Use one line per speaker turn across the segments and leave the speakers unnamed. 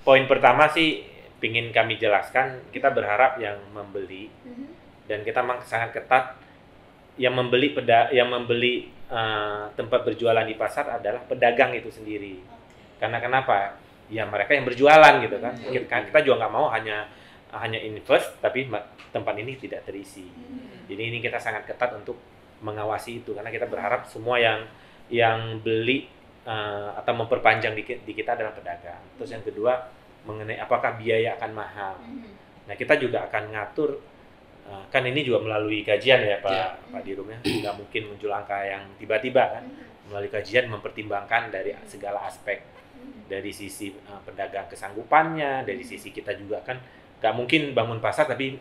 Poin pertama sih ingin kami jelaskan, kita berharap yang membeli dan kita memang sangat ketat yang membeli tempat berjualan di pasar adalah pedagang itu sendiri. Karena kenapa? Ya mereka yang berjualan gitu kan. Kita juga nggak mau hanya invest tapi tempat ini tidak terisi. Jadi ini kita sangat ketat untuk mengawasi itu karena kita berharap semua yang beli atau memperpanjang di kita adalah pedagang. Terus yang kedua mengenai apakah biaya akan mahal. Nah kita juga akan ngatur kan ini juga melalui kajian ya Pak Dirum ya, nggak mungkin muncul angka yang tiba-tiba kan. Melalui kajian mempertimbangkan dari segala aspek, dari sisi pedagang kesanggupannya, dari sisi kita juga kan nggak mungkin bangun pasar tapi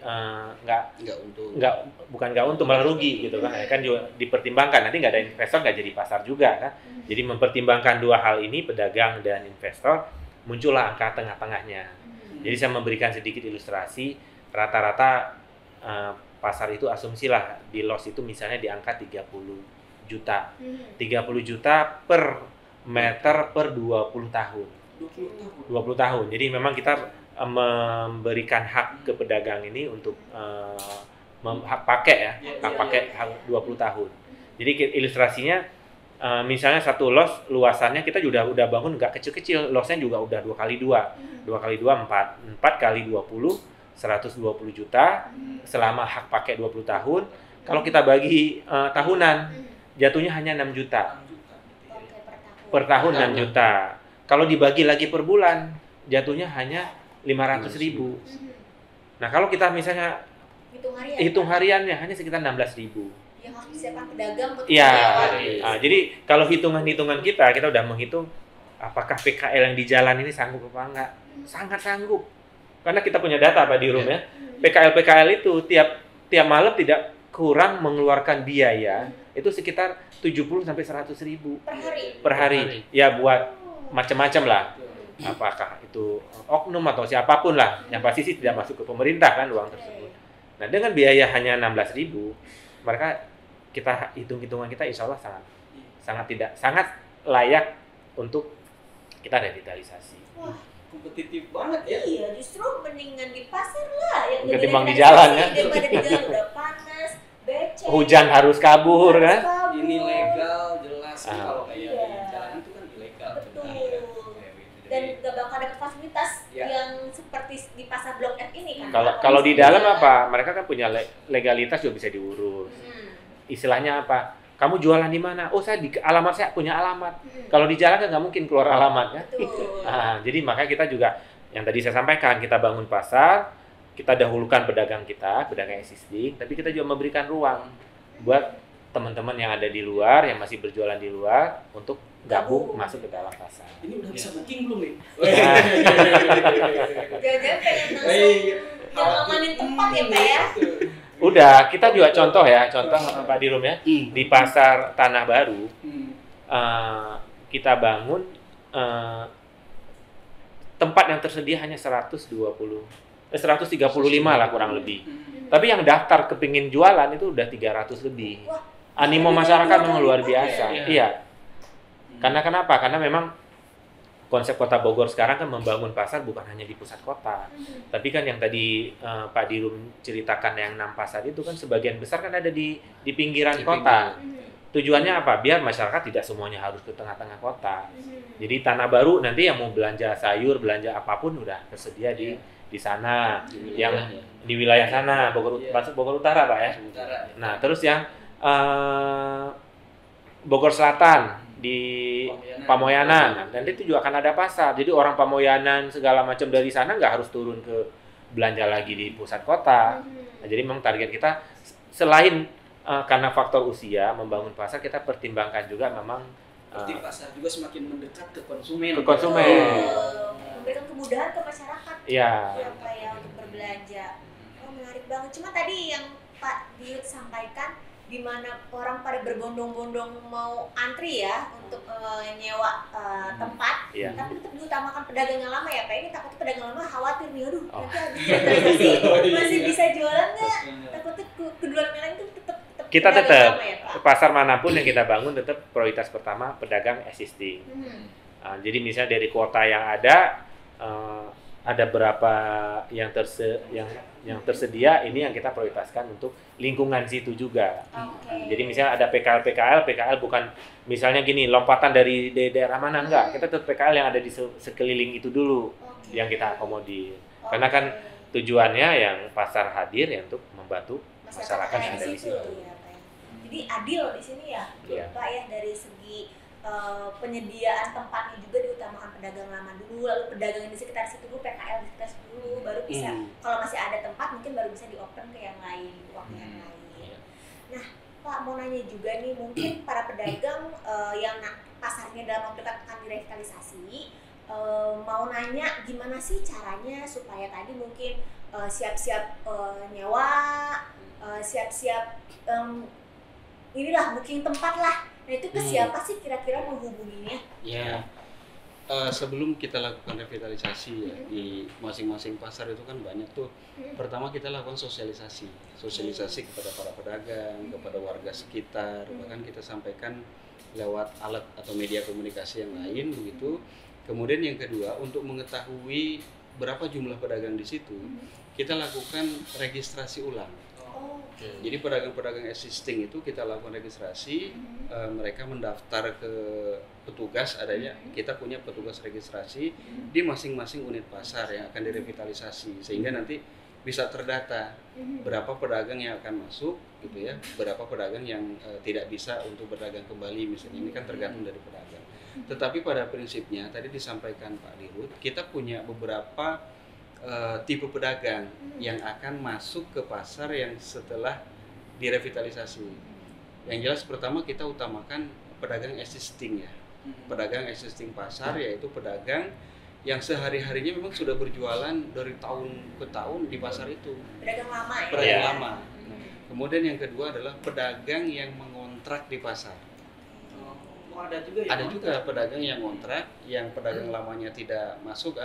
bukan nggak untung malah rugi gitu kan. Kan juga dipertimbangkan, nanti nggak ada investor nggak jadi pasar juga kan. Jadi mempertimbangkan dua hal ini, pedagang dan investor, muncullah angka tengah-tengahnya. Jadi saya memberikan sedikit ilustrasi, rata-rata pasar itu asumsilah di loss itu misalnya di angka 30 juta. 30 juta per meter per 20 tahun. 20 tahun. Jadi memang kita memberikan hak ke pedagang ini untuk hak pakai 20 tahun. Jadi ilustrasinya misalnya satu loss luasannya kita udah bangun nggak kecil-kecil, lossnya juga udah 2 kali 2 4 kali 20 120 juta selama hak pakai 20 tahun. Kalau kita bagi tahunan jatuhnya hanya 6 juta per tahun 6 juta. Kalau dibagi lagi per bulan jatuhnya hanya 500.000. Nah kalau kita misalnya hitung hariannya hanya sekitar 16.000.
Yang harus disiapkan pedagang untuk
jadi kalau hitungan kita udah menghitung apakah PKL yang di jalan ini sanggup apa enggak. Sangat sanggup. Karena kita punya data Pak Dirum ya. PKL itu tiap malam tidak kurang mengeluarkan biaya itu sekitar 70 sampai 100.000 per hari. Ya buat macam-macam lah. Apakah itu oknum atau siapapun lah. Yang pasti sih tidak masuk ke pemerintah kan uang tersebut. Nah, dengan biaya hanya 16.000, mereka kita hitung-hitungan kita insya Allah sangat layak untuk kita revitalisasi.
Wah,
kompetitif banget ya.
Iya, justru mendingan di pasar lah yang
ketimbang di jalan ya.
Daripada di jalan udah panas, becek.
Hujan harus kabur kan.
Ini legal jelas kalau kayak di jalan itu kan ilegal.
Betul. Dan gak bakal ada fasilitas yang seperti di pasar Blok F ini kan.
Kalau di dalam apa? Mereka kan punya legalitas juga bisa diurus. Istilahnya apa? Kamu jualan di mana? Oh, saya di alamat saya punya alamat. Kalau di jalan kan nggak mungkin keluar alamat ya. Jadi makanya kita juga yang tadi saya sampaikan, kita bangun pasar, kita dahulukan pedagang existing, tapi kita juga memberikan ruang buat teman-teman yang ada di luar, yang masih berjualan di luar untuk gabung masuk ke dalam pasar.
Ini udah bisa booking belum nih?
Jangan-jangan pengen langsung ngamanin tempat ya Pak ya?
Udah, kita juga contoh Pak Dirum ya, di pasar Tanah Baru, kita bangun tempat yang tersedia hanya 135 lah kurang lebih. Tapi yang daftar kepingin jualan itu udah 300 lebih. Animo masyarakat memang luar biasa. Iya. Karena kenapa? Karena memang konsep Kota Bogor sekarang kan membangun pasar bukan hanya di pusat kota. Tapi kan yang tadi Pak Dirum ceritakan yang 6 pasar itu kan sebagian besar kan ada di pinggiran kota. Tujuannya apa? Biar masyarakat tidak semuanya harus ke tengah-tengah kota. Jadi Tanah Baru nanti yang mau belanja sayur, belanja apapun udah tersedia di sana. Yang di wilayah sana, masuk Bogor Utara Pak ya. Nah, terus yang Bogor Selatan di Pamoyanan, dan itu juga akan ada pasar. Jadi orang Pamoyanan segala macam dari sana nggak harus turun ke belanja lagi di pusat kota. Nah, jadi memang target kita selain karena faktor usia membangun pasar, kita pertimbangkan juga memang
pasar juga semakin mendekat ke konsumen.
Memberikan kemudahan ke masyarakat.
Iya.
Yang untuk berbelanja. Menarik banget. Cuma tadi yang Pak Diut sampaikan, di mana orang pada berbondong-bondong mau antri ya untuk nyewa tempat, tapi tetap diutamakan pedagang yang lama ya Pak. Ini takutnya pedagang lama khawatir nih, aduh nanti habis masih bisa jualan nggak? Takutnya kedua lain itu tetap
kita tetap
ya,
pasar manapun yang kita bangun tetap prioritas pertama pedagang existing. Jadi misalnya dari kuota yang ada eh, ada berapa yang tersedia, ini yang kita prioritaskan untuk lingkungan situ juga. Jadi misalnya ada PKL bukan misalnya gini, lompatan dari daerah mana, enggak. Kita tetap PKL yang ada di sekeliling itu dulu yang kita akomodir. Karena kan tujuannya yang pasar hadir ya untuk membantu masyarakat yang ada di situ.
Ya, Pak. Jadi adil di sini ya, Pak ya, dari segi penyediaan tempatnya juga diutamakan pedagang lama dulu, lalu pedagang di sekitar situ dulu, PKL di sekitar situ dulu, baru bisa kalau masih ada tempat mungkin baru bisa diopen ke yang lain, waktu yang lain. Nah, Pak mau nanya juga nih, mungkin para pedagang yang pasarnya dalam waktu dekat akan direvitalisasi, mau nanya gimana sih caranya supaya tadi mungkin siap-siap nyewa, siap-siap inilah booking tempat lah. Nah itu ke siapa sih kira-kira menghubunginya?
Ya, sebelum kita lakukan revitalisasi ya, di masing-masing pasar itu kan banyak tuh. Pertama kita lakukan sosialisasi kepada para pedagang, kepada warga sekitar, bahkan kita sampaikan lewat alat atau media komunikasi yang lain begitu. Kemudian yang kedua, untuk mengetahui berapa jumlah pedagang di situ, kita lakukan registrasi ulang. Jadi pedagang-pedagang existing itu kita lakukan registrasi, mereka mendaftar ke petugas, adanya kita punya petugas registrasi di masing-masing unit pasar yang akan direvitalisasi, sehingga nanti bisa terdata berapa pedagang yang akan masuk gitu ya, berapa pedagang yang tidak bisa untuk berdagang kembali misalnya. Ini kan tergantung dari pedagang. Tetapi pada prinsipnya tadi disampaikan Pak Dirut, kita punya beberapa tipe pedagang yang akan masuk ke pasar yang setelah direvitalisasi. Yang jelas pertama kita utamakan pedagang existing ya. Pedagang existing pasar, yaitu pedagang yang sehari-harinya memang sudah berjualan dari tahun ke tahun di pasar itu.
Pedagang lama ya?
Pedagang lama. Kemudian yang kedua adalah pedagang yang mengontrak di pasar.
Ada juga ya?
Ada juga pedagang yang kontrak, yang pedagang lamanya tidak masuk,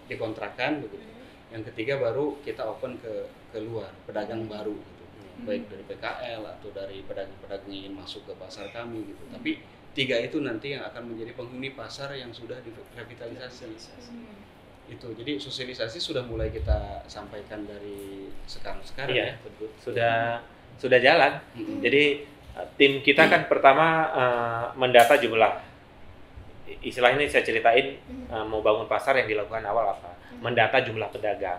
dikontrakan begitu. Yang ketiga baru kita open ke luar, pedagang baru gitu. Baik dari PKL atau dari pedagang-pedagang yang ingin masuk ke pasar kami gitu. Tapi tiga itu nanti yang akan menjadi penghuni pasar yang sudah direvitalisasi. Itu. Jadi sosialisasi sudah mulai kita sampaikan dari sekarang
Iya,
ya.
betul. Sudah jalan. Jadi tim kita kan pertama mendata jumlah, istilahnya saya ceritain mau bangun pasar yang dilakukan awal apa? Mendata jumlah pedagang.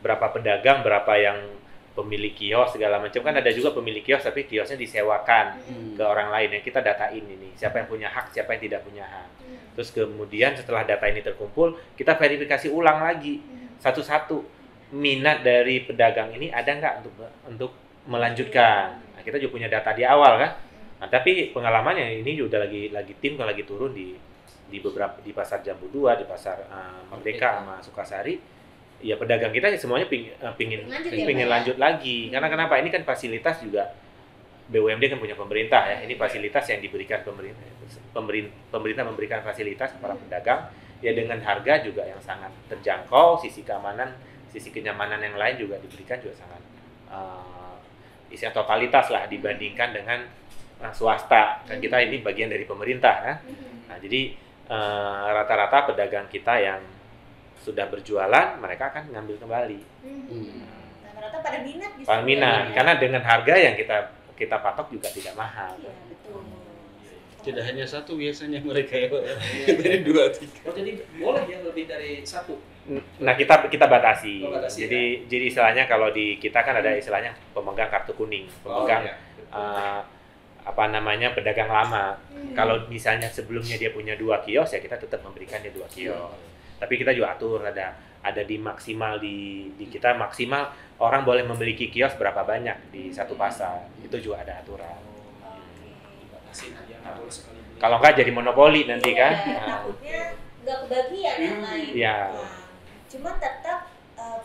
Berapa pedagang, berapa yang pemilik kios segala macam, kan ada juga pemilik kios tapi kiosnya disewakan ke orang lain, yang kita datain ini siapa yang punya hak, siapa yang tidak punya hak. Terus kemudian setelah data ini terkumpul, kita verifikasi ulang lagi satu-satu, minat dari pedagang ini ada nggak untuk melanjutkan. Nah, kita juga punya data di awal kan. Nah, tapi pengalamannya ini udah lagi tim kalau lagi turun di beberapa, di pasar Jambu 2, di pasar Merdeka sama Sukasari. Ya pedagang kita semuanya pingin lanjut lagi. Karena kenapa? Ini kan fasilitas juga BUMD kan punya pemerintah ya. Ini fasilitas yang diberikan pemerintah. Pemerintah memberikan fasilitas kepada pedagang ya dengan harga juga yang sangat terjangkau, sisi keamanan, sisi kenyamanan yang lain juga diberikan juga sangat istilah totalitas lah dibandingkan dengan swasta. Dan kita ini bagian dari pemerintah kan. Nah, jadi rata-rata pedagang kita yang sudah berjualan, mereka akan ngambil kembali.
Rata-rata pada minat justru.
Pada minat, karena dengan harga yang kita patok juga tidak mahal.
Iya, betul.
Tidak hanya satu biasanya mereka ya, dari 2-3.
Oh, jadi boleh ya lebih dari satu?
Nah, kita batasi.
Batasi,
jadi istilahnya kalau di kita kan ada istilahnya pemegang kartu kuning, pemegang pedagang lama. Kalau misalnya sebelumnya dia punya 2 kios, ya kita tetap memberikan dia 2 kios. Tapi kita juga atur, ada di maksimal di kita maksimal orang boleh memiliki kios berapa banyak di satu pasar. Itu juga ada aturan. Kalau nggak jadi monopoli nanti kan.
Takutnya nggak kebagian yang lain.
Iya.
Cuma tetap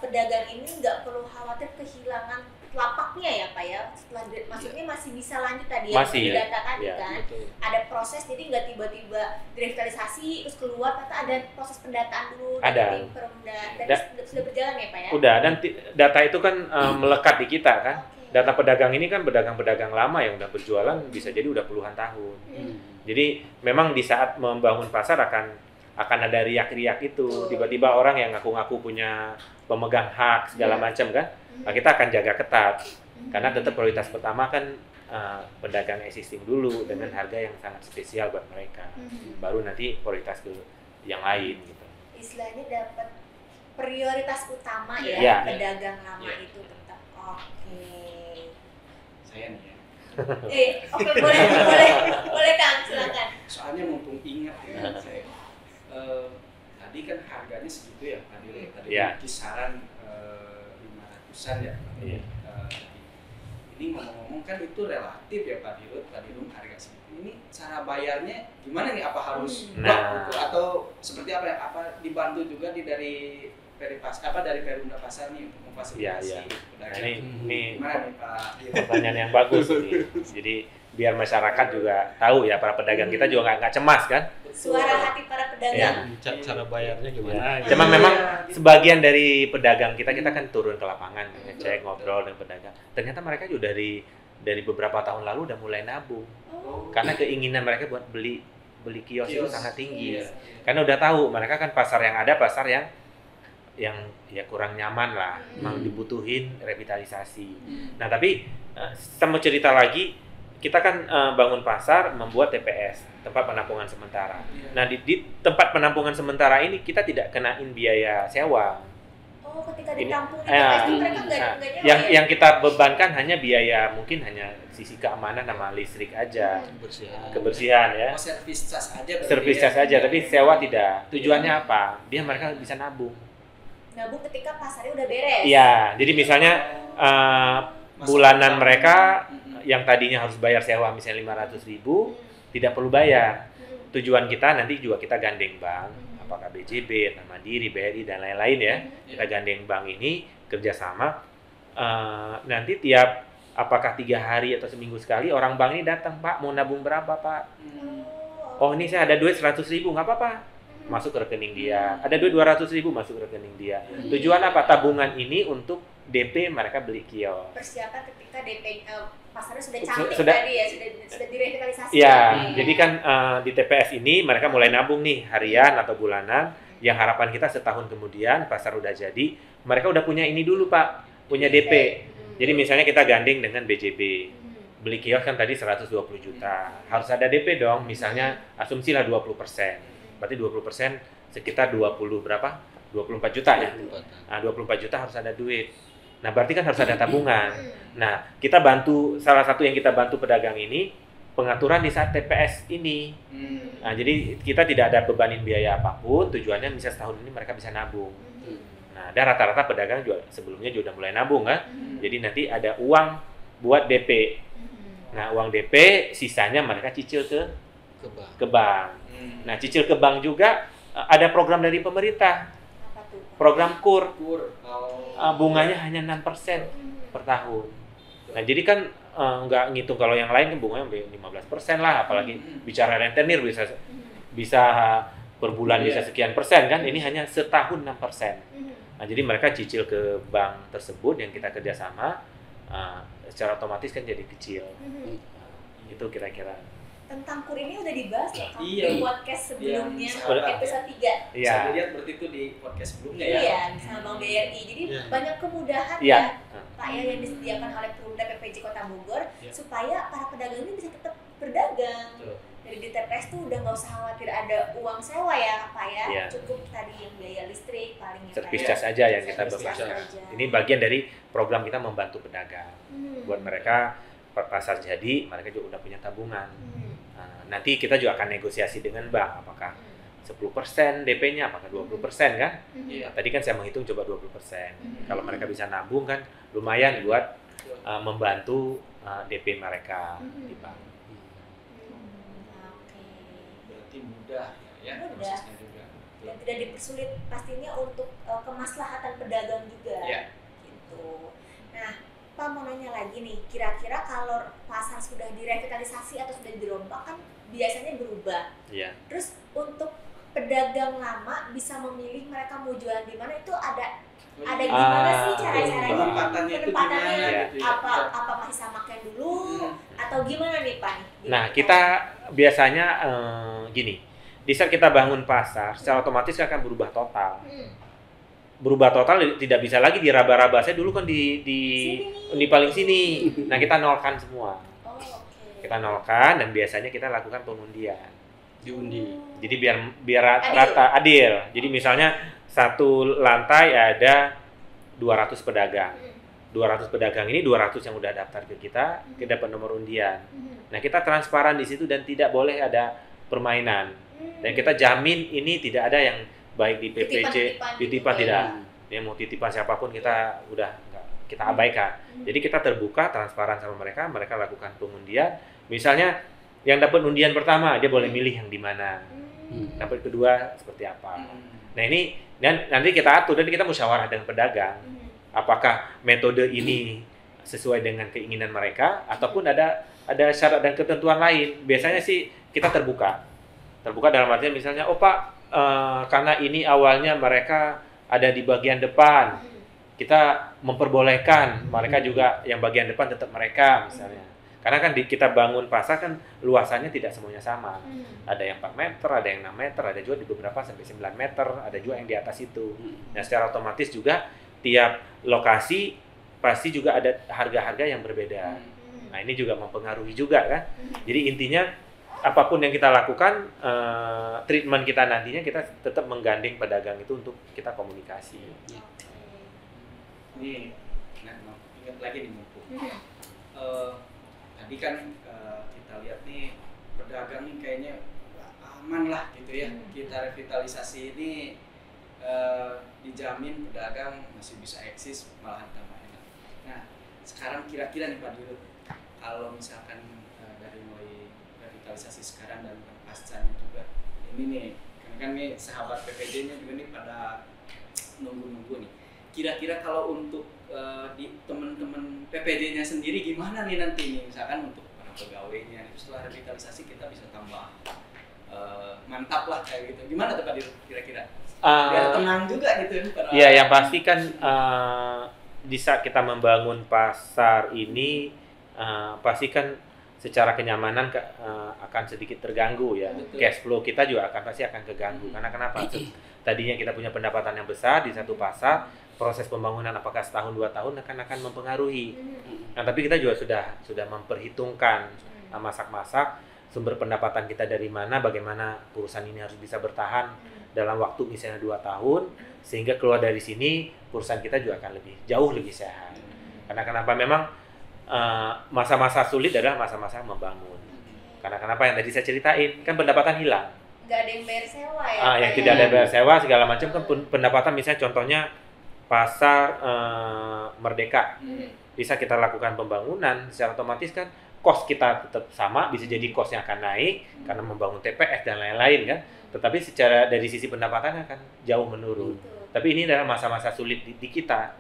pedagang ini nggak perlu khawatir kehilangan lapaknya ya Pak ya. Setelah maksudnya masih bisa lanjut tadi
masih,
yang data tadi
ya,
kan.
Betul.
Ada proses, jadi nggak tiba-tiba direvitalisasi terus keluar, ternyata ada proses pendataan dulu
Ada.
dari Perumda. Dan sudah berjalan ya Pak ya.
Udah, dan data itu kan melekat di kita kan. Data pedagang ini kan pedagang-pedagang lama yang udah berjualan bisa jadi udah puluhan tahun. Jadi memang di saat membangun pasar akan akan ada riak-riak itu. Tiba-tiba orang yang ngaku-ngaku punya pemegang hak segala macam kan. Nah, kita akan jaga ketat. Karena tetap prioritas pertama kan pedagang existing dulu dengan harga yang sangat spesial buat mereka. Baru nanti prioritas ke yang lain gitu.
Istilahnya dapat prioritas utama ya,
Iya.
pedagang lama itu tetap. Oke.
Saya nih ya.
Oke, boleh Kang, silakan.
Soalnya mumpung ingat ya saya. Tadi kan harganya segitu ya tadi
Iya.
kisaran 500-an ya.
Iya.
Ini ngomong-ngomong kan itu relatif ya Pak Dirut, harga segitu. Ini cara bayarnya gimana nih? Apa harus blok atau seperti apa ya? Apa dibantu juga dari Perumda Pasar nih untuk memfasilitasi pedagang?
Nah, ini
Gimana nih Pak Dirut?
pertanyaan yang bagus nih. Jadi biar masyarakat juga tahu ya, para pedagang kita juga nggak cemas kan.
Suara hati para pedagang.
Cara bayarnya gimana?
Cuma memang sebagian dari pedagang kita kan turun ke lapangan, ngecek, ngobrol dengan pedagang. Ternyata mereka juga dari beberapa tahun lalu udah mulai nabung. Karena keinginan mereka buat beli kios itu sangat tinggi. Karena udah tahu mereka kan pasar yang ada, pasar yang ya kurang nyaman lah, memang dibutuhin revitalisasi. Nah, tapi saya mau cerita lagi, kita kan bangun pasar, membuat TPS, tempat penampungan sementara. Nah, di tempat penampungan sementara ini kita tidak kenain biaya sewa.
Oh, ketika ditampung di TPS itu mereka nggak nyewa ya?
Yang kita bebankan hanya biaya, mungkin hanya sisi keamanan sama listrik aja, kebersihan ya.
Servis cas aja.
Servis cas aja, tapi sewa tidak. Tujuannya apa? Biar mereka bisa nabung.
Nabung ketika pasarnya udah beres.
Iya, jadi misalnya bulanan mereka yang tadinya harus bayar sewa misalnya 500.000, tidak perlu bayar. Tujuan kita nanti juga kita gandeng bank, apakah BJB, Mandiri, BRI dan lain-lain ya. Kita gandeng bank ini kerjasama. Nanti tiap apakah 3 hari atau seminggu sekali orang bank ini datang, Pak mau nabung berapa Pak? Oh ini saya ada duit 100.000, nggak apa-apa. Masuk ke rekening dia. Ada duit 200.000 masuk ke rekening dia. Tujuan apa? Tabungan ini untuk DP mereka beli kios.
Persiapan ketika DP pasarnya sudah cantik
Sudah-
tadi ya, sudah direvitalisasi.
Iya, jadi kan di TPS ini mereka mulai nabung nih harian atau bulanan. Yang harapan kita setahun kemudian pasar udah jadi, mereka udah punya ini dulu Pak, punya DP. Jadi misalnya kita gandeng dengan BJB. Beli kios kan tadi 120 juta. Harus ada DP dong, misalnya asumsilah 20%. Berarti 20% sekitar 20 berapa? 24 juta ya. Nah, 24 juta harus ada duit. Nah, berarti kan harus ada tabungan. Nah, kita bantu, salah satu yang kita bantu pedagang ini, pengaturan di saat TPS ini. Nah, jadi kita tidak ada bebanin biaya apapun, tujuannya bisa setahun ini mereka bisa nabung. Nah, ada rata-rata pedagang juga sebelumnya juga udah mulai nabung kan. Jadi nanti ada uang buat DP. Nah, uang DP sisanya mereka cicil ke bank. Nah, cicil ke bank juga ada program dari pemerintah.
Apa tuh?
Program KUR.
Oh.
Bunganya hanya 6% per tahun. Nah, jadi kan nggak ngitung kalau yang lain kan bunganya 15% lah, apalagi bicara rentenir bisa per bulan bisa sekian persen kan, ini hanya setahun 6%. Nah, jadi mereka cicil ke bank tersebut yang kita kerjasama, secara otomatis kan jadi kecil. Itu kira-kira.
Tentang KUR ini udah dibahas ya Kang?
Iya.
Di podcast sebelumnya,
Iya.
episode 3.
Iya.
Saya lihat berarti itu di podcast sebelumnya ya.
Iya, sama Bang BRI. Jadi
Iya.
banyak kemudahan
Iya.
ya Pak ya yang disediakan oleh Perumda PPJ Kota Bogor supaya para pedagang ini bisa tetap berdagang.
Betul.
Dari di TPS tuh udah nggak usah khawatir ada uang sewa ya Pak ya.
Iya.
Cukup tadi yang biaya listrik paling ya Pak
Servis
ya.
cas aja yang kita
Servis cas
bebankan.
aja.
Ini bagian dari program kita membantu pedagang. Buat mereka per pasar jadi, mereka juga udah punya tabungan. Nah, nanti kita juga akan negosiasi dengan bank, apakah 10% DP-nya, apakah 20% kan?
Iya.
Nah, tadi kan saya menghitung coba 20%. Kalau mereka bisa nabung kan lumayan buat membantu DP mereka di bank.
Oke.
Berarti mudah ya
Mudah.
prosesnya juga.
Dan tidak dipersulit pastinya untuk kemaslahatan pedagang juga.
Iya.
Gitu. Nah, Pak mau nanya lagi nih, kira-kira kalau pasar sudah direvitalisasi atau sudah dirombak kan biasanya berubah.
Iya.
Terus untuk pedagang lama bisa memilih mereka mau jualan di mana itu ada gimana sih cara-caranya?
Penempatannya itu gimana gitu ya?
Apa masih sama kayak dulu atau gimana nih Pak? Gimana?
Nah, kita biasanya gini, di saat kita bangun pasar, secara otomatis akan berubah total. Berubah total tidak bisa lagi diraba-raba. Saya dulu kan di paling sini. Nah, kita nolkan semua. Kita nolkan dan biasanya kita lakukan pengundian.
Diundi.
Jadi biar rata adil. Jadi misalnya satu lantai ada 200 pedagang. 200 pedagang ini 200 yang udah daftar ke kita dapat nomor undian. Nah, kita transparan di situ dan tidak boleh ada permainan. Dan kita jamin ini tidak ada yang baik di PPJ, titipan tidak. Ya mau titipan siapapun kita udah kita abaikan. Jadi kita terbuka, transparan sama mereka lakukan pengundian. Misalnya yang dapat undian pertama dia boleh milih yang di mana. Dapat kedua seperti apa. Nah, ini dan nanti kita atur dan kita musyawarah dengan pedagang. Apakah metode ini sesuai dengan keinginan mereka ataupun ada syarat dan ketentuan lain. Biasanya sih kita terbuka dalam artian misalnya, oh Pak, karena ini awalnya mereka ada di bagian depan, kita memperbolehkan mereka juga yang bagian depan tetap mereka misalnya. Karena kan kita bangun pasar kan luasannya tidak semuanya sama. Ada yang 4 meter, ada yang 6 meter, ada juga di beberapa sampai 9 meter, ada juga yang di atas itu. Nah, secara otomatis juga tiap lokasi pasti juga ada harga-harga yang berbeda. Nah, ini juga mempengaruhi juga kan. Jadi intinya apapun yang kita lakukan, treatment kita nantinya kita tetap menggandeng pedagang itu untuk kita komunikasi.
Ini, ingat lagi nih mumpung. Tadi kan kita lihat nih pedagang nih kayaknya aman lah gitu ya. Kita revitalisasi ini dijamin pedagang masih bisa eksis, malahan tambah enak. Nah, sekarang kira-kira nih Pak Dirut, kalau misalkan dari mulai revitalisasi sekarang dan pascanya juga, ini nih kan nih sahabat PPJ-nya juga nih pada nunggu-nunggu nih. Kira-kira kalau untuk di teman-teman PPJ-nya sendiri gimana nih nanti nih, misalkan untuk para pegawainya itu setelah revitalisasi kita bisa tambah mantap lah kayak gitu. Gimana tuh Pak Dirut kira-kira? Biar tenang juga gitu.
Iya, yang pasti kan di saat kita membangun pasar ini pasti kan secara kenyamanan akan sedikit terganggu ya. Betul. Cash flow kita juga pasti akan keganggu. Karena kenapa? Tadinya kita punya pendapatan yang besar di satu pasar, proses pembangunan apakah setahun 2 tahun akan mempengaruhi. Nah, tapi kita juga sudah memperhitungkan masak-masak sumber pendapatan kita dari mana, bagaimana perusahaan ini harus bisa bertahan dalam waktu misalnya 2 tahun, sehingga keluar dari sini perusahaan kita juga akan jauh lebih sehat. Karena kenapa? Memang masa-masa sulit adalah masa-masa membangun. Karena kenapa yang tadi saya ceritain, kan pendapatan hilang.
Nggak ada yang bayar sewa ya?
Yang tidak ada bayar sewa segala macam kan pendapatan, misalnya contohnya pasar Merdeka. Bisa kita lakukan pembangunan, secara otomatis kan cost kita tetap sama, bisa jadi costnya akan naik karena membangun TPS dan lain-lain kan. Tetapi secara dari sisi pendapatan akan jauh menurun. Tapi ini adalah masa-masa sulit di kita.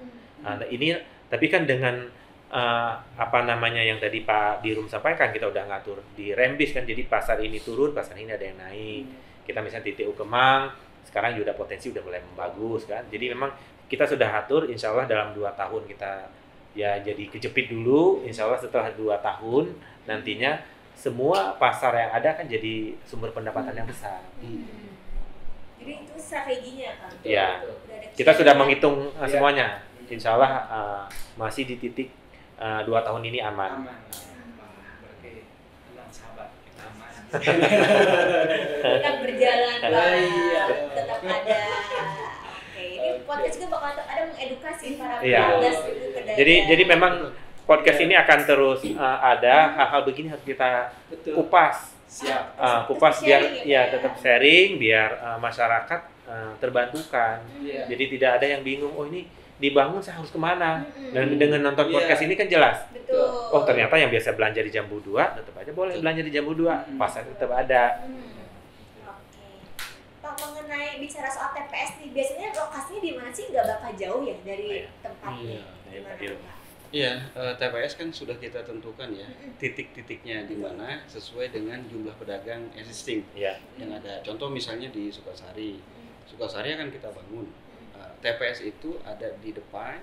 Nah, ini tapi kan dengan yang tadi Pak Dirum sampaikan, kita udah ngatur di rembis kan, jadi pasar ini turun, pasar ini ada yang naik. Kita misalnya di TU Kemang sekarang juga potensi udah mulai membagus kan. Jadi memang kita sudah atur, insya Allah dalam 2 tahun kita ya jadi kejepit dulu. Insya Allah setelah 2 tahun nantinya semua pasar yang ada kan jadi sumber pendapatan yang besar.
Jadi itu strateginya kan?
Ya, kita sudah menghitung semuanya. Insya Allah masih di titik 2 tahun ini aman.
Berarti tenang sahabat, kita aman.
Tetap berjalan, tetap ada. Ini podcast juga bakal ada mengedukasi para pedagang.
Jadi memang podcast ini akan terus ada hal-hal begini harus kita kupas.
Siap.
Kupas biar tetap sharing, biar masyarakat terbantukan. Jadi tidak ada yang bingung, oh ini dibangun saya harus kemana. Dan dengan nonton podcast ini kan jelas.
Betul.
Oh ternyata yang biasa belanja di Jambu 2 tetap aja boleh belanja di Jambu 2. Pasar tetap ada.
Pak, mengenai bicara soal TPS nih, biasanya lokasinya di mana sih? Nggak bakal jauh ya dari tempatnya?
Iya, TPS kan sudah kita tentukan ya, titik-titiknya di mana sesuai dengan jumlah pedagang existing yang ada. Contoh misalnya di Sukasari akan kita bangun. TPS itu ada di depan,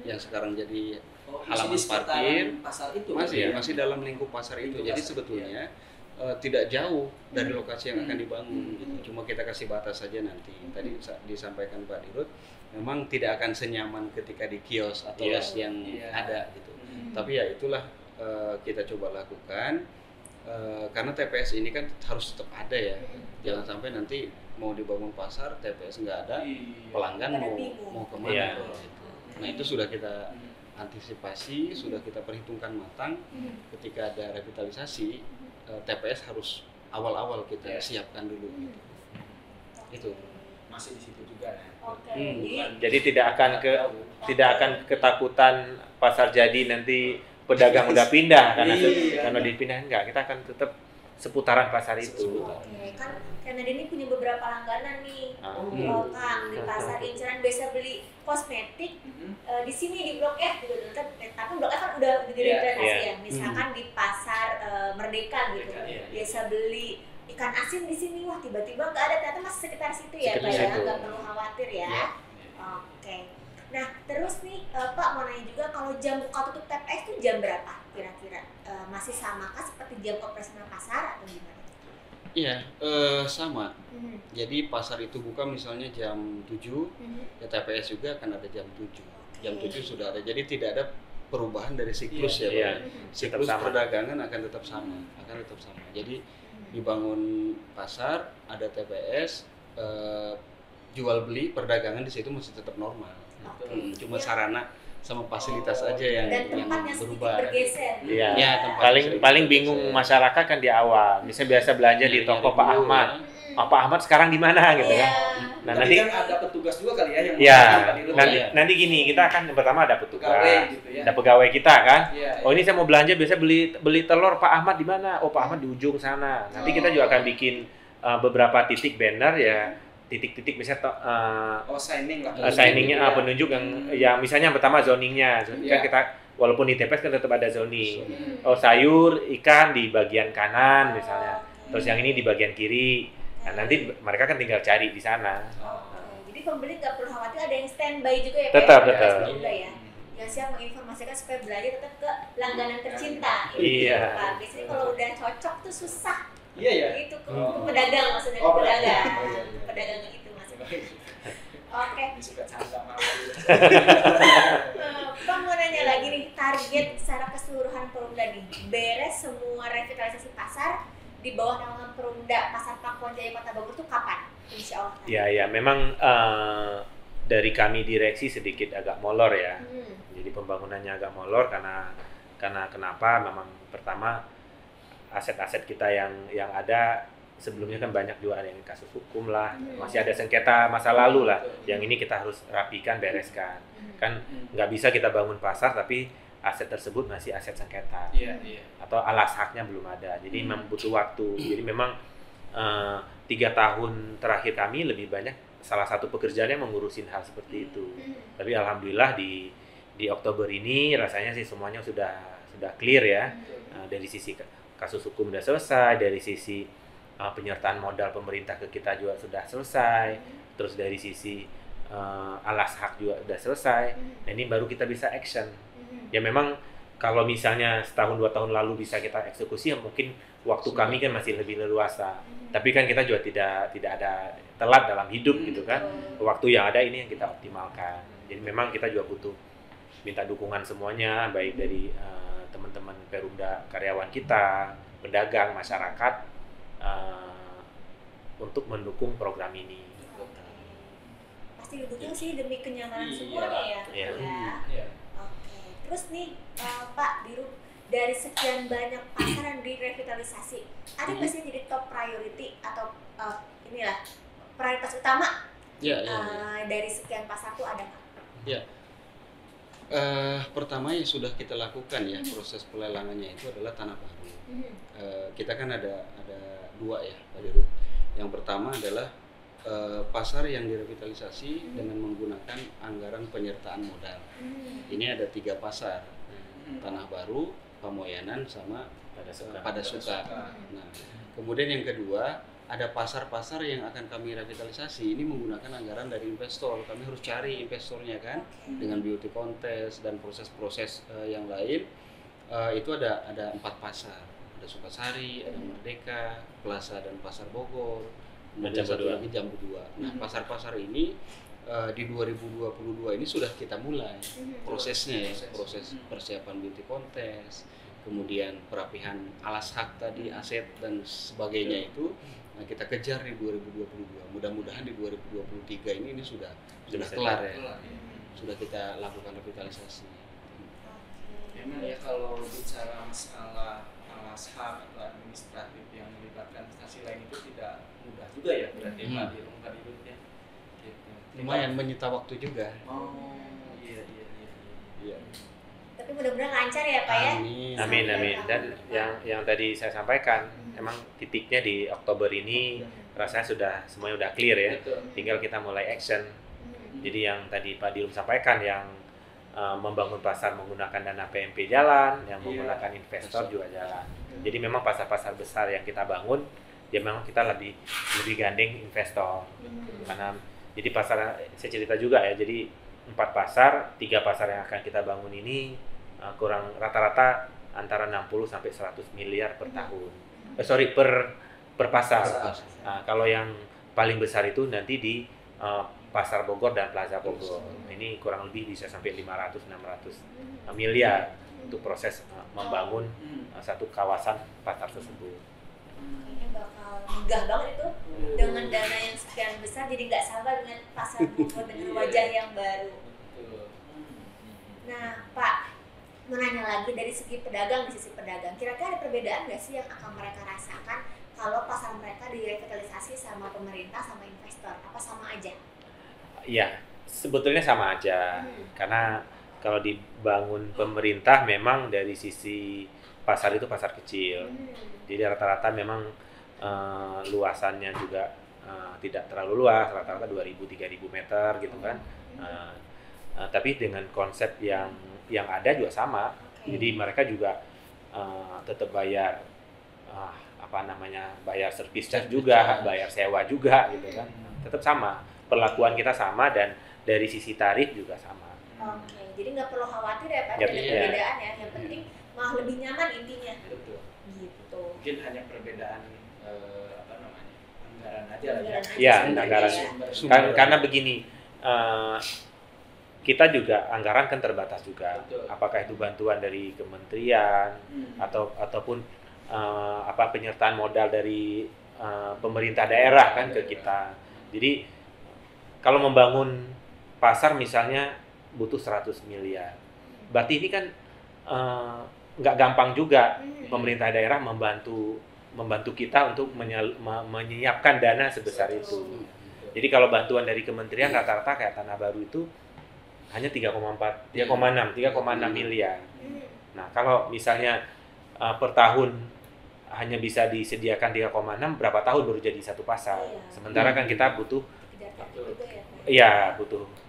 yang sekarang jadi halaman parkir,
pasar itu
masih dalam lingkup pasar itu. Jadi sebetulnya tidak jauh dari lokasi yang akan dibangun gitu. Cuma kita kasih batas saja nanti. Tadi disampaikan Pak Dirut, memang tidak akan senyaman ketika di kios atau los yang ada gitu. Tapi ya itulah kita coba lakukan karena TPS ini kan harus tetap ada ya. Jangan sampai nanti mau dibangun pasar TPS nggak ada, pelanggan mau kemana gitu. Nah itu sudah kita antisipasi, sudah kita perhitungkan matang. Ketika ada revitalisasi, TPS harus awal-awal kita siapkan dulu gitu. Itu
masih di situ juga ya.
Jadi tidak akan ketakutan pasar jadi nanti pedagang udah pindah karena dipindahin, enggak, kita akan tetap seputaran pasar itu.
Kan karena ini punya beberapa langganan nih, Kang, di pasar Inceran biasa beli kosmetik di sini di Blok F gitu, tapi Blok F kan udah direvitalisasi ya. Misalkan di pasar Merdeka gitu, biasa beli ikan asin di sini, wah tiba-tiba nggak ada, ternyata masih sekitar situ ya, Pak ya, nggak perlu khawatir ya. Oke. Nah terus nih Pak mau nanya juga, kalau jam buka tutup TPS itu jam berapa kira-kira? Masih sama kah seperti jam operasional pasar atau gimana?
Iya, sama. Jadi pasar itu buka misalnya jam 7, ya TPS juga akan ada jam 7. Jam 7 sudah ada, jadi tidak ada perubahan dari siklus ya Pak. Siklus perdagangan akan tetap sama, Jadi dibangun pasar, ada TPS, jual beli perdagangan di situ masih tetap normal. Cuma sarana sama fasilitas aja yang berubah.
Bergeser.
Iya. Ya, paling bingung masyarakat kan di awal. Misalnya biasa belanja di toko Pak Ahmad. Pak Ahmad sekarang di mana gitu kan? Nah,
nanti kan ada petugas juga kali ya yang
nanti gini, kita akan yang pertama ada petugas,
gitu ya.
ada pegawai kita kan. Oh ini saya mau belanja, biasa beli telur Pak Ahmad di mana? Oh Pak Ahmad di ujung sana. Nanti kita juga akan bikin beberapa titik banner ya. Titik-titik misalnya
signing lah.
Signingnya penunjuk yang misalnya yang pertama zoningnya kan kita walaupun di TPS kan tetap ada zoning. Oh sayur ikan di bagian kanan misalnya, terus yang ini di bagian kiri. Nah nanti mereka kan tinggal cari di sana.
Jadi pembeli nggak perlu khawatir, ada yang standby juga ya Pak?
Tetap.
Ya. Yang siap menginformasikan supaya belanja tetap ke langganan tercinta.
Iya.
Pak. Biasanya kalau udah cocok tuh susah.
Iya.
Itu ke pedagang maksudnya, pedagang itu maksudnya. Oke.
Suka canda malah.
Bang mau nanya lagi nih, target secara keseluruhan Perumda nih, beres semua revitalisasi pasar di bawah naungan Perumda Pasar Pakuan Jaya Kota Bogor tuh kapan? Insya Allah.
Ya memang dari kami direksi sedikit agak molor ya. Jadi pembangunannya agak molor karena kenapa? Memang pertama aset-aset kita yang ada sebelumnya kan banyak juga ada yang kasus hukum lah, masih ada sengketa masa lalu lah, yang ini kita harus rapikan, bereskan. Kan nggak bisa kita bangun pasar tapi aset tersebut masih aset sengketa, atau alas haknya belum ada, jadi memang butuh waktu. Jadi memang 3 tahun terakhir kami lebih banyak salah satu pekerjaannya mengurusin hal seperti itu. Tapi alhamdulillah di Oktober ini rasanya sih semuanya sudah clear ya. Dari sisi kasus hukum sudah selesai, dari sisi penyertaan modal pemerintah ke kita juga sudah selesai, terus dari sisi alas hak juga sudah selesai. Nah ini baru kita bisa action. Ya memang kalau misalnya setahun 2 tahun lalu bisa kita eksekusi, ya mungkin waktu kami kan masih lebih leluasa. Tapi kan kita juga tidak ada telat dalam hidup gitu kan. Waktu yang ada ini yang kita optimalkan. Jadi memang kita juga butuh minta dukungan semuanya, baik dari teman-teman Perumda, karyawan kita, pedagang, masyarakat, untuk mendukung program ini.
Pasti didukung sih demi kenyamanan semuanya ya. Oke. Terus nih Pak Dirut, dari sekian banyak pasar yang direvitalisasi, ada nggak sih jadi top priority atau inilah prioritas utama dari sekian pasar tuh ada nggak?
Ya. Pertama yang sudah kita lakukan ya proses pelelangannya itu adalah tanah baru. Kita kan ada 2 ya Pak Dirut. Yang pertama adalah pasar yang direvitalisasi dengan menggunakan anggaran penyertaan modal. Ini ada 3 pasar, Tanah Baru, Pamoyanan, sama Pada Suka. Nah, kemudian yang kedua ada pasar-pasar yang akan kami revitalisasi, ini menggunakan anggaran dari investor. Kami harus cari investornya kan, dengan beauty contest dan proses-proses yang lain. Itu ada 4 pasar. ada Sukasari, ada Merdeka, Plaza dan Pasar Bogor, kemudian
Jambu
satu
Dua.
lagi Jambu Dua. Nah, pasar-pasar ini di 2022 ini sudah kita mulai prosesnya ya, proses persiapan beauty contest, kemudian perapihan alas hak tadi, aset dan sebagainya itu. Nah, kita kejar di 2022. Mudah-mudahan di 2023 ini sudah kelar ya. Sudah kita lakukan revitalisasi.
Memang ya kalau bicara masalah alas hak atau administratif yang melibatkan instansi lain itu tidak mudah juga ya berarti Pak Dirut ya. Gitu.
Lumayan menyita waktu juga.
Oh iya.
Iya.
Tapi mudah-mudahan lancar ya Pak ya.
Amin. Dan yang tadi saya sampaikan, emang titiknya di Oktober ini rasanya semuanya udah clear ya.
Betul.
Tinggal kita mulai action. Jadi yang tadi Pak Dirut sampaikan, yang membangun pasar menggunakan dana PMP jalan, yang menggunakan investor juga jalan. Jadi memang pasar-pasar besar yang kita bangun, ya memang kita lebih gandeng investor. Karena jadi pasar, saya cerita juga ya, jadi 4 pasar, 3 pasar yang akan kita bangun ini kurang rata-rata antara 60 sampai 100 miliar per tahun. Per pasar. Nah, kalau yang paling besar itu nanti di Pasar Bogor dan Plaza Bogor. Ini kurang lebih bisa sampai 500-600 miliar untuk proses membangun satu kawasan pasar tersebut.
Kayaknya bakal megah banget itu dengan dana yang sekian besar, jadi nggak sabar dengan Pasar Bogor dengan wajah yang baru. Nah Pak, mau nanya lagi dari segi pedagang, di sisi pedagang, kira-kira ada perbedaan nggak sih yang akan mereka rasakan kalau pasar mereka direvitalisasi sama pemerintah sama investor? Apa sama aja?
Iya, sebetulnya sama aja. Karena kalau dibangun pemerintah memang dari sisi pasar itu pasar kecil. Jadi rata-rata memang luasannya juga tidak terlalu luas, rata-rata 2.000-3.000 meter gitu kan. Tapi dengan konsep yang ada juga sama. Jadi mereka juga tetap bayar bayar service charge juga, bayar sewa juga gitu kan. Tetap sama. Perlakuan kita sama dan dari sisi tarif juga sama.
Oke, jadi nggak perlu khawatir ya Pak
Yap,
ada
iya.
perbedaan ya. Yang penting malah lebih nyaman intinya.
Betul.
Gitu.
Mungkin hanya perbedaan anggaran aja lah ya.
Iya,
Sumbernya
anggaran.
ya.
Karena begini, kita juga anggaran kan terbatas juga.
Betul.
Apakah itu bantuan dari kementerian ataupun penyertaan modal dari pemerintah daerah kan ke kita. Jadi kalau membangun pasar misalnya butuh 100 miliar. Berarti ini kan nggak gampang juga pemerintah daerah membantu kita untuk menyiapkan dana sebesar itu. Jadi kalau bantuan dari kementerian rata-rata kayak Tanah Baru itu hanya 3,6 miliar. Nah, kalau misalnya per tahun hanya bisa disediakan 3,6, berapa tahun baru jadi satu pasar? Sementara kan kita butuh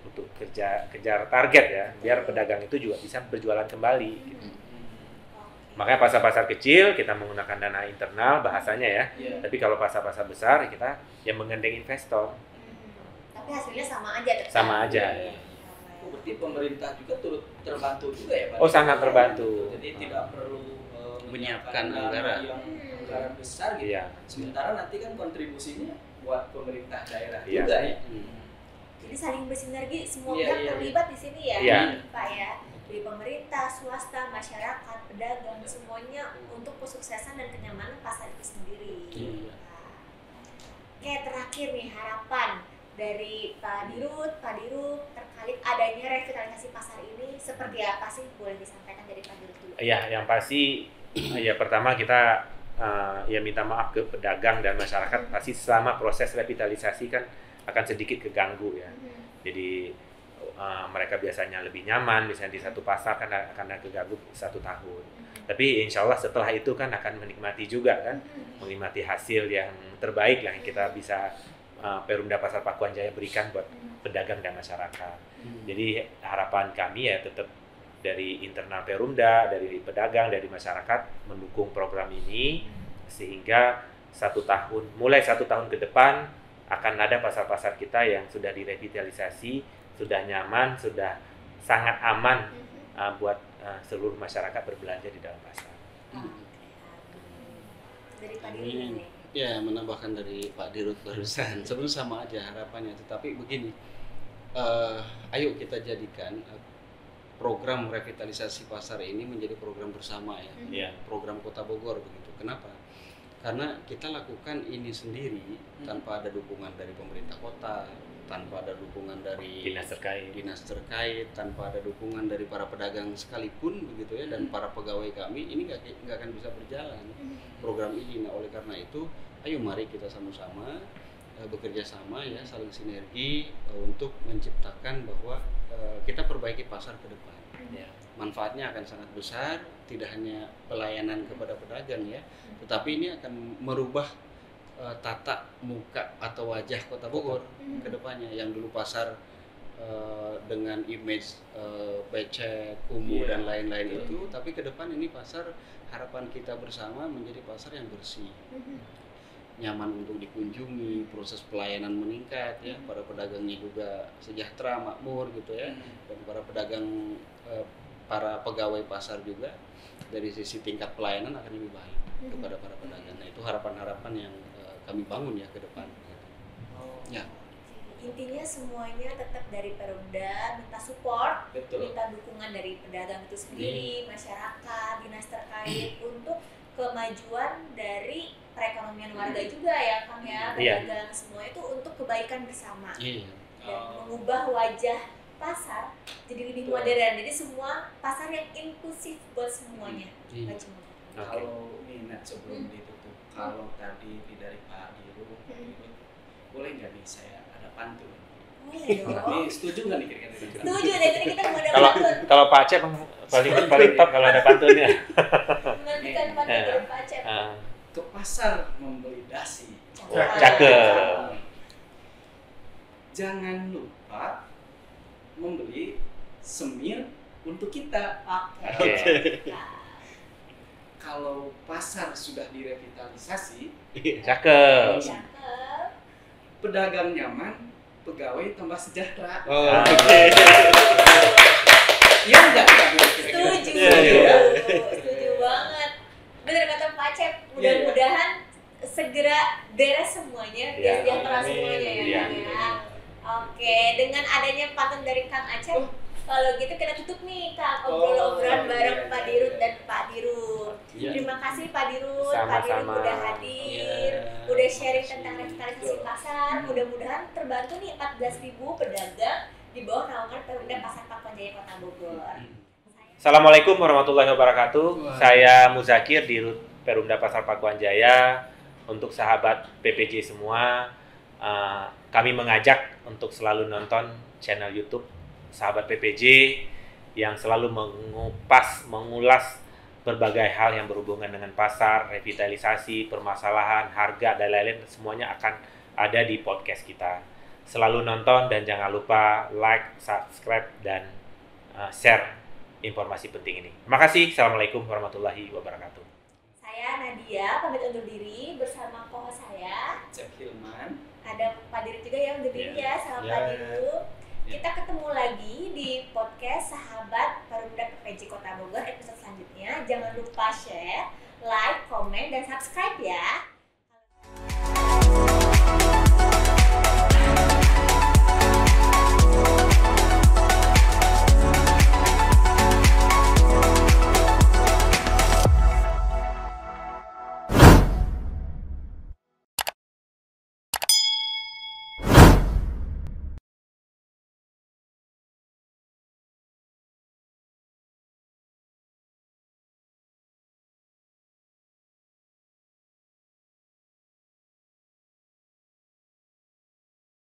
butuh kejar target ya, biar pedagang itu juga bisa berjualan kembali gitu. Makanya pasar-pasar kecil kita menggunakan dana internal bahasanya ya. Tapi kalau pasar-pasar besar kita yang menggandeng investor.
Tapi hasilnya sama aja tetap.
Sama aja.
Berarti pemerintah juga turut terbantu juga ya Pak?
Oh, sangat terbantu.
Jadi tidak perlu
menyiapkan
dana
anggaran
yang anggaran besar gitu.
Iya.
Sementara nanti kan kontribusinya buat pemerintah daerah
Iya.
juga ya.
Jadi saling bersinergi, semua
Iya,
pihak
iya.
terlibat di sini ya,
Iya.
Pak ya. Dari pemerintah, swasta, masyarakat, pedagang, semuanya untuk kesuksesan dan kenyamanan pasar itu sendiri.
Iya.
Nah, oke, terakhir nih harapan dari Pak Dirut terkait adanya revitalisasi pasar ini seperti apa sih? Boleh disampaikan dari Pak Dirut dulu.
Ya, yang pasti ya pertama kita minta maaf ke pedagang dan masyarakat. Pasti selama proses revitalisasi kan akan sedikit keganggu ya. Jadi mereka biasanya lebih nyaman misalnya di satu pasar kan akan keganggu 1 tahun. Tapi insya Allah setelah itu kan akan menikmati juga kan, menikmati hasil yang terbaik yang kita bisa Perumda Pasar Pakuan Jaya berikan buat pedagang dan masyarakat. Jadi harapan kami ya tetap dari internal Perumda, dari pedagang, dari masyarakat mendukung program ini sehingga mulai 1 tahun ke depan akan ada pasar-pasar kita yang sudah direvitalisasi, sudah nyaman, sudah sangat aman buat seluruh masyarakat berbelanja di dalam pasar.
dari Pak Dirut nih.
Ya, menambahkan dari Pak Dirut barusan. Sebenarnya sama aja harapannya, tetapi begini, ayo kita jadikan program revitalisasi pasar ini menjadi program bersama ya, program Kota Bogor begitu. Kenapa? Karena kita lakukan ini sendiri tanpa ada dukungan dari pemerintah kota, tanpa ada dukungan dari
dinas terkait,
tanpa ada dukungan dari para pedagang sekalipun begitu ya, dan para pegawai kami, ini nggak akan bisa berjalan program ini. Nah, oleh karena itu, ayo mari kita sama-sama bekerja sama ya, saling sinergi untuk menciptakan bahwa kita perbaiki pasar ke depan. Manfaatnya akan sangat besar, tidak hanya pelayanan kepada pedagang ya, tetapi ini akan merubah tata muka atau wajah Kota Bogor ke depannya. Yang dulu pasar dengan image becek, kumuh dan lain-lain itu, tapi ke depan ini pasar, harapan kita bersama menjadi pasar yang bersih, nyaman untuk dikunjungi, proses pelayanan meningkat ya, para pedagangnya juga sejahtera, makmur gitu ya, dan para pedagang, para pegawai pasar juga dari sisi tingkat pelayanan akan lebih baik kepada para pedagang. Nah, itu harapan-harapan yang kami bangun ya ke depan. Ya.
Intinya semuanya tetap dari Perumda minta support, minta dukungan dari pedagang itu sendiri, masyarakat, dinas terkait untuk kemajuan dari perekonomian warga juga ya Kang ya, pedagang semua itu untuk kebaikan bersama dan mengubah wajah pasar jadi lebih modern, jadi semua pasar yang inklusif buat semuanya.
Kalau minat sebelum ditutup, kalau tadi dari Pak Dirut, boleh nggak nih saya ada pantun? Ini setuju nggak nih kira-kira?
Setuju, dari tadi kita mau ada pantun.
Kalau Pak Acep paling top kalau ada pantunnya.
Menantikan pantun dari Pak Acep.
Ke pasar membeli dasi.
Cakep.
Jangan lupa membeli semir untuk kita. Kalau pasar sudah direvitalisasi,
cakep.
Pedagang nyaman, pegawai tambah sejahtera. Iya enggak?
Setuju banget. Benar kata Pak Acep, mudah-mudahan segera beres semuanya, sejahtera semuanya ya. Oke, dengan adanya pantun dari Kang Acep, kalau gitu kita tutup nih Kang obrolan bareng Pak Dirut dan Pak Dirut. Terima kasih Pak Dirut, Pak Dirut udah hadir, udah sharing tentang revitalisasi pasar. Mudah-mudahan terbantu nih 14.000 pedagang di bawah naungan Perumda Pasar Pakuan Jaya Kota Bogor.
Assalamualaikum warahmatullahi wabarakatuh. Saya Muzakir, Dirut Perumda Pasar Pakuan Jaya. Untuk sahabat PPJ semua, kami mengajak untuk selalu nonton channel YouTube sahabat PPJ yang selalu mengulas berbagai hal yang berhubungan dengan pasar, revitalisasi, permasalahan, harga, dan lain-lain. Semuanya akan ada di podcast kita. Selalu nonton dan jangan lupa like, subscribe, dan share informasi penting ini. Terima kasih. Assalamualaikum warahmatullahi wabarakatuh.
Saya Nadia, pamit undur diri bersama co-host saya
Cep Hilman.
Ada Pak Dirut juga yang undur diri ya, sama Pak Dirut. Kita ketemu lagi di podcast Sahabat Perumda PPJ Kota Bogor episode selanjutnya. Jangan lupa share, like, komen, dan subscribe ya.